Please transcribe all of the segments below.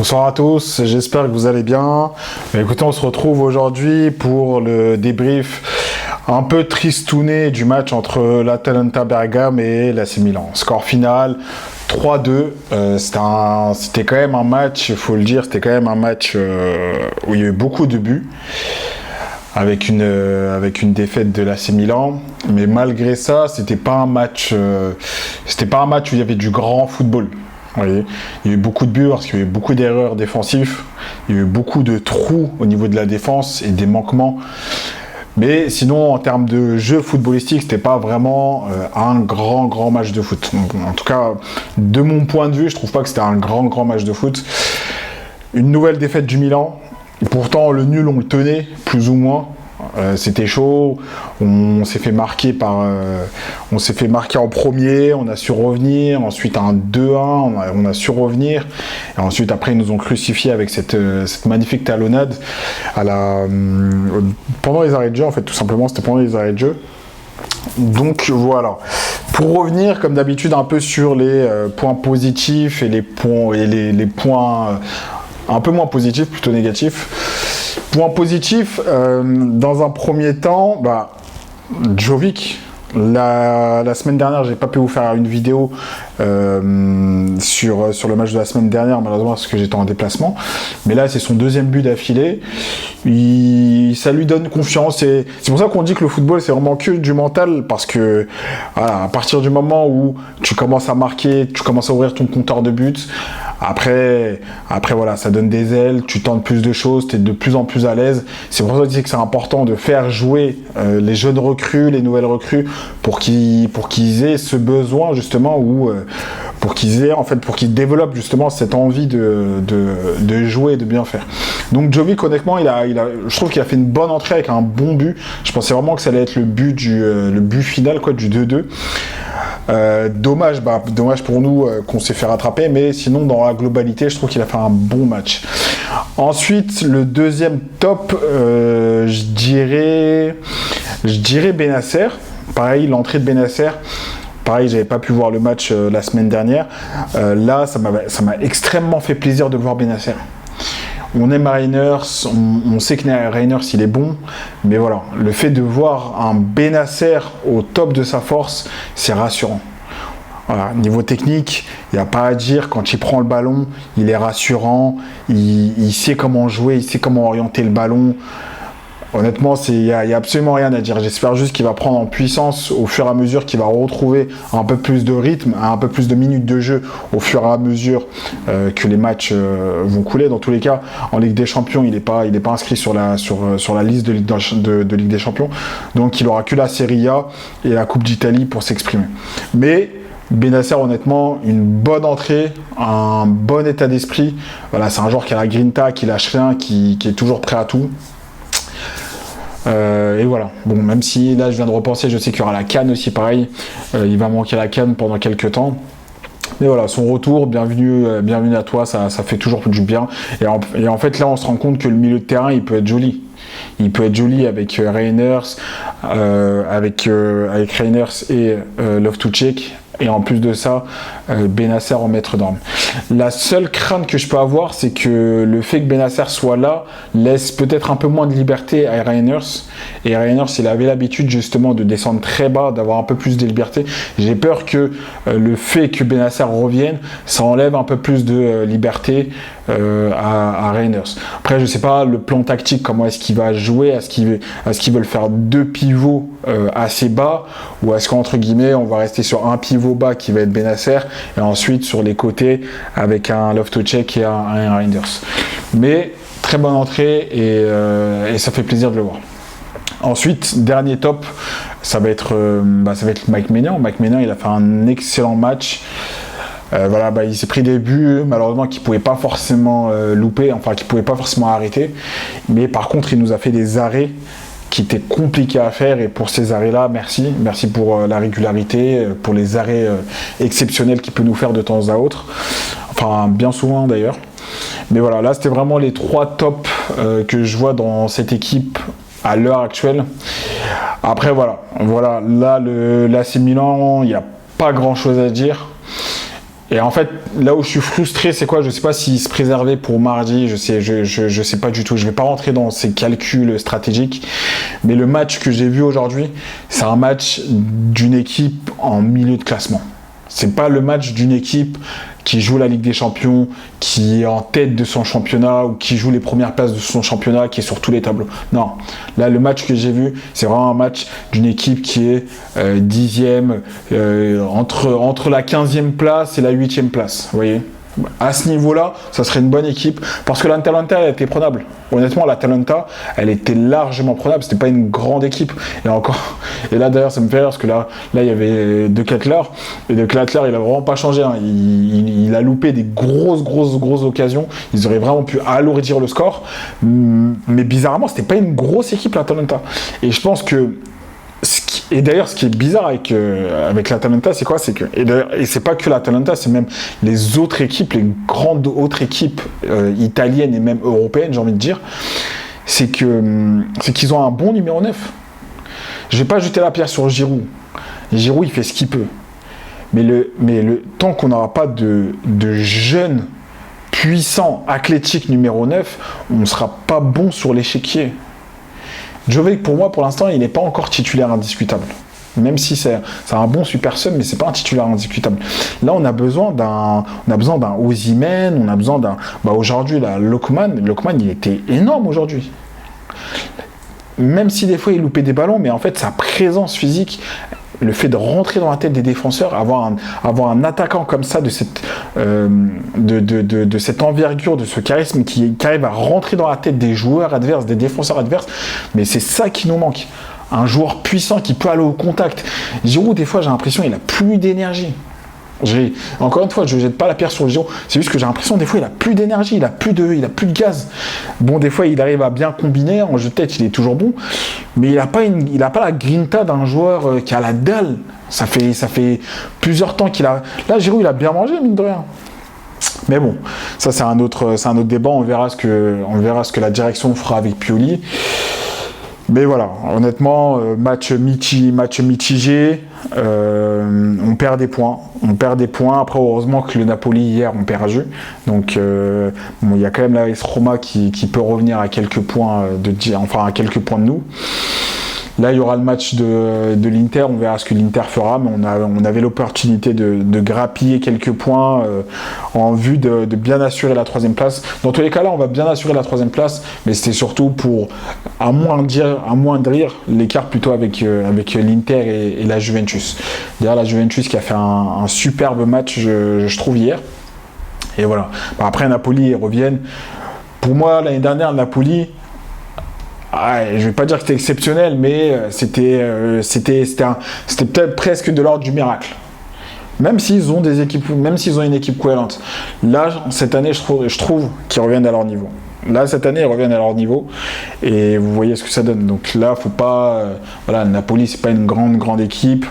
Bonsoir à tous, j'espère que vous allez bien. Écoutez, on se retrouve aujourd'hui pour le débrief un peu tristouné du match entre l'Atalanta Bergame et l'AC Milan. Score final 3-2. C'était quand même un match, il faut le dire, c'était quand même un match où il y a eu beaucoup de buts. Avec une défaite de l'AC Milan, mais malgré ça, c'était pas un match où il y avait du grand football. Vous voyez, il y a eu beaucoup de buts parce qu'il y a eu beaucoup d'erreurs défensives, il y a eu beaucoup de trous au niveau de la défense et des manquements. Mais sinon, en termes de jeu footballistique, c'était pas vraiment un grand match de foot. En tout cas, de mon point de vue, je trouve pas que c'était un grand match de foot. Une nouvelle défaite du Milan. Et pourtant, le nul, on le tenait, plus ou moins. C'était chaud. On s'est fait marquer en premier. On a su revenir. Ensuite, un 2-1. On a su revenir. Et ensuite, après, ils nous ont crucifié avec cette magnifique talonnade pendant les arrêts de jeu. En fait, tout simplement, c'était pendant les arrêts de jeu. Donc voilà. Pour revenir, comme d'habitude, un peu sur les points positifs et les points un peu moins positif, plutôt négatif. Point positif, dans un premier temps, Jovic. La semaine dernière, j'ai pas pu vous faire une vidéo sur le match de la semaine dernière, malheureusement parce que j'étais en déplacement. Mais là, c'est son deuxième but d'affilée. Ça lui donne confiance. Et c'est pour ça qu'on dit que le football, c'est vraiment que du mental, parce que voilà, à partir du moment où tu commences à marquer, tu commences à ouvrir ton compteur de buts. Après voilà, ça donne des ailes, tu tentes plus de choses, tu es de plus en plus à l'aise. C'est pour ça que je dis que c'est important de faire jouer les jeunes recrues, les nouvelles recrues, pour qu'ils aient ce besoin justement, ou pour qu'ils développent justement cette envie de jouer et de bien faire. Donc Jovic, honnêtement, je trouve qu'il a fait une bonne entrée avec un bon but. Je pensais vraiment que ça allait être le but final, du 2-2. Dommage pour nous qu'on s'est fait rattraper, mais sinon dans la globalité, je trouve qu'il a fait un bon match. Ensuite, le deuxième top, je dirais Bennacer. Pareil, l'entrée de Bennacer. Pareil, j'avais pas pu voir le match la semaine dernière. Là, ça m'a extrêmement fait plaisir de voir Bennacer. On aime Reijnders, on sait que Reijnders il est bon, mais voilà, le fait de voir un Bennacer au top de sa force, c'est rassurant. Voilà, niveau technique, il n'y a pas à dire, quand il prend le ballon, il est rassurant, il sait comment jouer, il sait comment orienter le ballon. Honnêtement, il n'y a absolument rien à dire. J'espère juste qu'il va prendre en puissance au fur et à mesure qu'il va retrouver un peu plus de rythme, un peu plus de minutes de jeu au fur et à mesure que les matchs vont couler. Dans tous les cas, en Ligue des Champions, il n'est pas inscrit sur la liste de Ligue des Champions. Donc, il n'aura que la Serie A et la Coupe d'Italie pour s'exprimer. Mais Bennacer, honnêtement, une bonne entrée, un bon état d'esprit. Voilà, c'est un joueur qui a la grinta, qui lâche rien, qui est toujours prêt à tout. Et voilà, bon, même si là je viens de repenser, je sais qu'il y aura la CAN aussi, pareil, il va manquer la CAN pendant quelques temps. Mais voilà, son retour, bienvenue à toi, ça fait toujours du bien. Et en fait, là, on se rend compte que le milieu de terrain, il peut être joli. Il peut être joli avec Reijnders, avec Reijnders et Loftus-Cheek. Et en plus de ça, Bennacer en maître d'armes. La seule crainte que je peux avoir, c'est que le fait que Bennacer soit là laisse peut-être un peu moins de liberté à Reijnders. Et Reijnders, il avait l'habitude justement de descendre très bas, d'avoir un peu plus de liberté. J'ai peur que le fait que Bennacer revienne, ça enlève un peu plus de liberté à Reijnders. Après, je sais pas le plan tactique, comment est-ce qu'il va jouer, est-ce qu'ils veulent faire deux pivots assez bas, ou est-ce qu'entre guillemets on va rester sur un pivot bas qui va être Bennacer et ensuite sur les côtés avec un Loftus-Cheek et un Reijnders. Mais très bonne entrée et ça fait plaisir de le voir. Ensuite, dernier top, ça va être Mike Maignan. Mike Maignan, il a fait un excellent match. Il s'est pris des buts, malheureusement, qu'il ne pouvait pas forcément louper, enfin, qu'il ne pouvait pas forcément arrêter. Mais par contre, il nous a fait des arrêts qui étaient compliqués à faire. Et pour ces arrêts-là, merci. Merci pour la régularité, pour les arrêts exceptionnels qu'il peut nous faire de temps à autre. Enfin, bien souvent d'ailleurs. Mais voilà, là, c'était vraiment les trois tops que je vois dans cette équipe à l'heure actuelle. Après, voilà. Là, l'AC Milan, il n'y a pas grand-chose à dire. Et en fait, là où je suis frustré, c'est quoi? Je sais pas s'ils se préservaient pour mardi, je sais pas du tout. Je vais pas rentrer dans ces calculs stratégiques. Mais le match que j'ai vu aujourd'hui, c'est un match d'une équipe en milieu de classement. C'est pas le match d'une équipe qui joue la Ligue des Champions, qui est en tête de son championnat ou qui joue les premières places de son championnat, qui est sur tous les tableaux. Non, là le match que j'ai vu, c'est vraiment un match d'une équipe qui est 10e, entre la 15e place et la 8e place, vous voyez. À ce niveau-là, ça serait une bonne équipe parce que l'Atalanta elle était prenable. Honnêtement, l'Atalanta, elle était largement prenable. C'était pas une grande équipe. Et là d'ailleurs, ça me fait rire parce que là il y avait De Ketelaere et De Ketelaere, il a vraiment pas changé. Hein. Il a loupé des grosses occasions. Ils auraient vraiment pu alourdir le score. Mais bizarrement, c'était pas une grosse équipe l'Atalanta. Et je pense que et d'ailleurs, ce qui est bizarre avec l'Atalanta, c'est quoi? C'est que, et c'est pas que l'Atalanta, c'est même les autres équipes, les grandes autres équipes italiennes et même européennes, j'ai envie de dire, c'est qu'ils ont un bon numéro 9. Je vais pas jeter la pierre sur Giroud. Giroud, il fait ce qu'il peut. Mais tant qu'on n'aura pas de jeunes, puissants, athlétiques numéro 9, on ne sera pas bon sur l'échiquier. Jovic, pour moi, pour l'instant, il n'est pas encore titulaire indiscutable. Même si c'est un bon super sub, mais c'est pas un titulaire indiscutable. Là, on a besoin d'un Osimhen, on a besoin d'un. Aujourd'hui, là, Lookman, il était énorme aujourd'hui. Même si des fois il loupait des ballons, mais en fait, sa présence physique, le fait de rentrer dans la tête des défenseurs, avoir un attaquant comme ça, de cette envergure, de ce charisme qui arrive à rentrer dans la tête des joueurs adverses, des défenseurs adverses, mais c'est ça qui nous manque. Un joueur puissant qui peut aller au contact. Giroud, des fois, j'ai l'impression qu'il n'a plus d'énergie. Encore une fois, je ne jette pas la pierre sur Giroud, c'est juste que j'ai l'impression des fois il a plus d'énergie, il a plus de gaz. Bon, des fois il arrive à bien combiner, en jeu de tête il est toujours bon, mais il n'a pas la grinta d'un joueur qui a la dalle. Ça fait plusieurs temps qu'il a. Là, Giroud il a bien mangé, mine de rien. Mais bon, ça c'est un autre débat, on verra ce que la direction fera avec Pioli. Mais voilà, honnêtement, match mitigé, on perd des points. Après, heureusement que le Napoli hier ont perdu. Donc, il y a quand même la AS Roma qui peut revenir à quelques points à quelques points de nous. Là, il y aura le match de l'Inter, on verra ce que l'Inter fera, mais on avait l'opportunité de grappiller quelques points en vue de bien assurer la 3e place. Dans tous les cas, là, on va bien assurer la 3e place, mais c'était surtout pour amoindrir l'écart plutôt avec l'Inter et la Juventus. D'ailleurs, la Juventus qui a fait un superbe match, je trouve, hier. Et voilà. Après, Napoli, ils reviennent. Pour moi, l'année dernière, Napoli... je vais pas dire que c'était exceptionnel, mais c'était peut-être presque de l'ordre du miracle. Même s'ils ont une équipe cohérente. Là, cette année, je trouve qu'ils reviennent à leur niveau. Là, cette année, ils reviennent à leur niveau. Et vous voyez ce que ça donne. Donc là, faut pas... Napoli, c'est pas une grande équipe.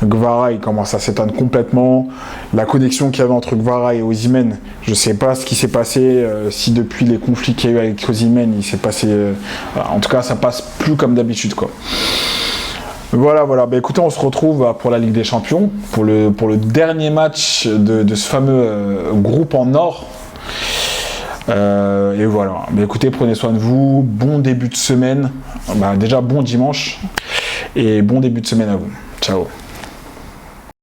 Guevara, il commence à s'éteindre complètement. La connexion qu'il y avait entre Guevara et Osimhen, je sais pas ce qui s'est passé. Si depuis les conflits qu'il y a eu avec Osimhen, il s'est passé... en tout cas, ça passe plus comme d'habitude, quoi. Voilà. Écoutez, on se retrouve pour la Ligue des Champions, pour le dernier match de ce fameux groupe en or. Et voilà. Écoutez, prenez soin de vous. Bon début de semaine. Déjà, bon dimanche. Et bon début de semaine à vous. Ciao.